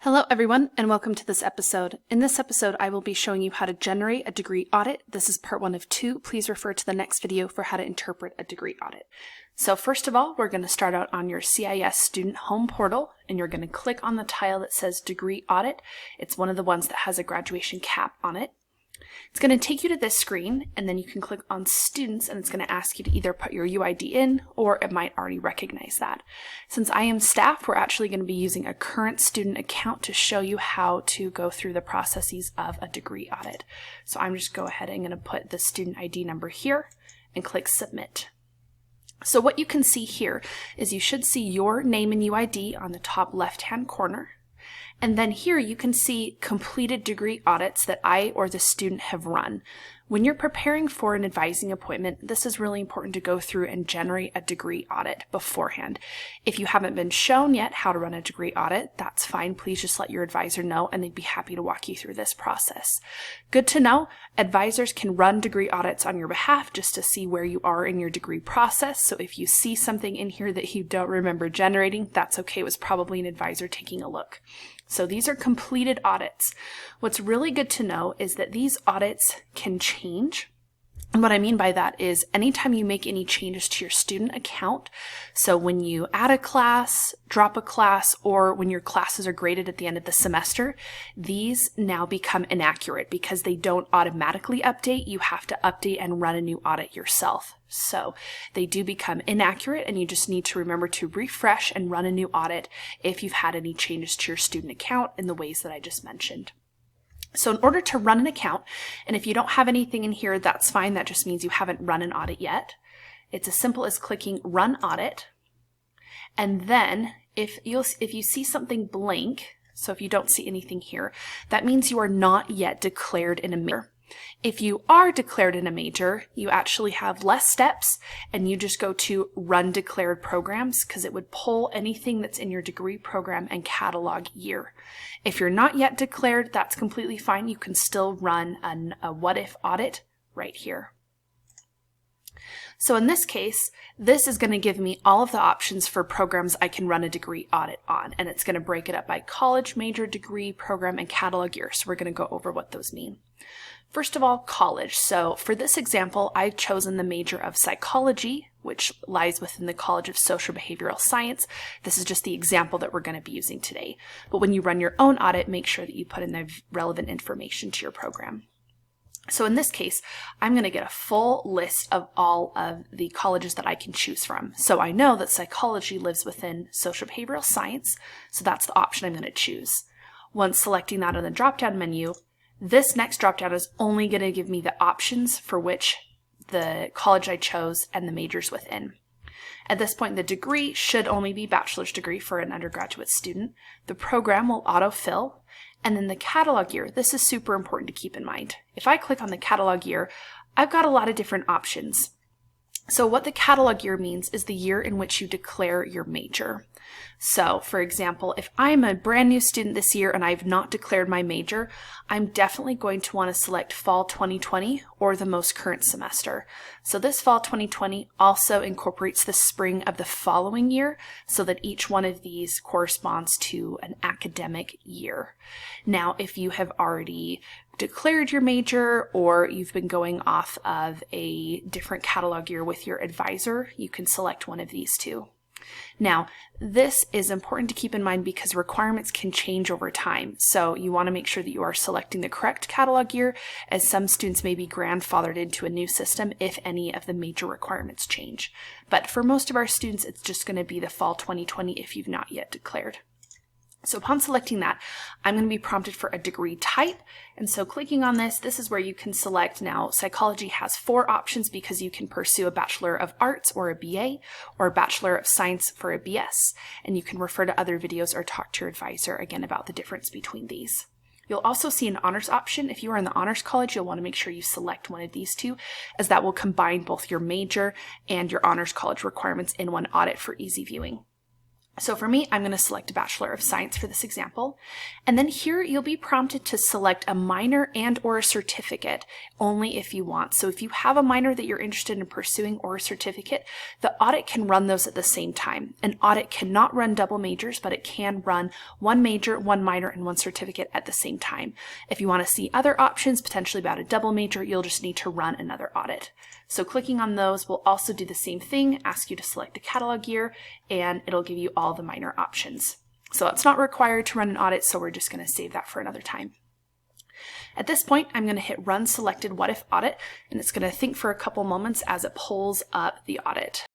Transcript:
Hello everyone and welcome to this episode. In this episode I will be showing you how to generate a degree audit. This is part 1 of 2. Please refer to the next video for how to interpret a degree audit. So first of all, we're going to start out on your CIS student home portal and you're going to click on the tile that says degree audit. It's one of the ones that has a graduation cap on it. It's going to take you to this screen and then you can click on students and it's going to ask you to either put your UID in or it might already recognize that. Since I am staff, we're actually going to be using a current student account to show you how to go through the processes of a degree audit. So I'm just go ahead and going to put the student ID number here and click submit. So what you can see here is you should see your name and UID on the top left hand corner. And then here you can see completed degree audits that I or the student have run. When you're preparing for an advising appointment, this is really important to go through and generate a degree audit beforehand. If you haven't been shown yet how to run a degree audit, that's fine. Please just let your advisor know and they'd be happy to walk you through this process. Good to know, advisors can run degree audits on your behalf just to see where you are in your degree process. So if you see something in here that you don't remember generating, that's okay. It was probably an advisor taking a look. So these are completed audits. What's really good to know is that these audits can change. And what I mean by that is anytime you make any changes to your student account, so when you add a class, drop a class, or when your classes are graded at the end of the semester, these now become inaccurate because they don't automatically update. You have to update and run a new audit yourself. So they do become inaccurate and you just need to remember to refresh and run a new audit if you've had any changes to your student account in the ways that I just mentioned. So in order to run an account, and if you don't have anything in here, that's fine. That just means you haven't run an audit yet. It's as simple as clicking Run Audit. And then if you see something blank, so if you don't see anything here, that means you are not yet declared in a major. If you are declared in a major, you actually have less steps and you just go to Run Declared Programs because it would pull anything that's in your degree program and catalog year. If you're not yet declared, that's completely fine. You can still run a what if audit right here. So in this case, this is going to give me all of the options for programs I can run a degree audit on, and it's going to break it up by college, major, degree, program, and catalog year. So we're going to go over what those mean. First of all, college. So for this example, I've chosen the major of psychology, which lies within the College of Social Behavioral Science. This is just the example that we're going to be using today. But when you run your own audit, make sure that you put in the relevant information to your program. So in this case, I'm going to get a full list of all of the colleges that I can choose from. So I know that psychology lives within social behavioral science, so that's the option I'm going to choose. Once selecting that on the drop-down menu, this next drop-down is only going to give me the options for which the college I chose and the majors within. At this point, the degree should only be bachelor's degree for an undergraduate student. The program will autofill. And then the catalog year, this is super important to keep in mind. If I click on the catalog year, I've got a lot of different options. So what the catalog year means is the year in which you declare your major. So for example, if I'm a brand new student this year and I've not declared my major, I'm definitely going to want to select fall 2020 or the most current semester. So this fall 2020 also incorporates the spring of the following year so that each one of these corresponds to an academic year. Now, if you have already declared your major or you've been going off of a different catalog year with your advisor, you can select one of these two. Now, this is important to keep in mind because requirements can change over time. So you want to make sure that you are selecting the correct catalog year, as some students may be grandfathered into a new system if any of the major requirements change. But for most of our students, it's just going to be the fall 2020 if you've not yet declared. So upon selecting that, I'm going to be prompted for a degree type. And so clicking on this, this is where you can select. Now, psychology has 4 options because you can pursue a Bachelor of Arts or a BA or a Bachelor of Science for a BS. And you can refer to other videos or talk to your advisor again about the difference between these. You'll also see an honors option. If you are in the honors college, you'll want to make sure you select one of these two, as that will combine both your major and your honors college requirements in one audit for easy viewing. So for me, I'm going to select a Bachelor of Science for this example. And then here you'll be prompted to select a minor and or a certificate only if you want. So if you have a minor that you're interested in pursuing or a certificate, the audit can run those at the same time. An audit cannot run double majors, but it can run one major, one minor, and one certificate at the same time. If you want to see other options, potentially about a double major, you'll just need to run another audit. So clicking on those will also do the same thing, ask you to select a catalog year, and it'll give you all the minor options. So it's not required to run an audit, so we're just going to save that for another time. At this point, I'm going to hit Run Selected What If Audit, and it's going to think for a couple moments as it pulls up the audit.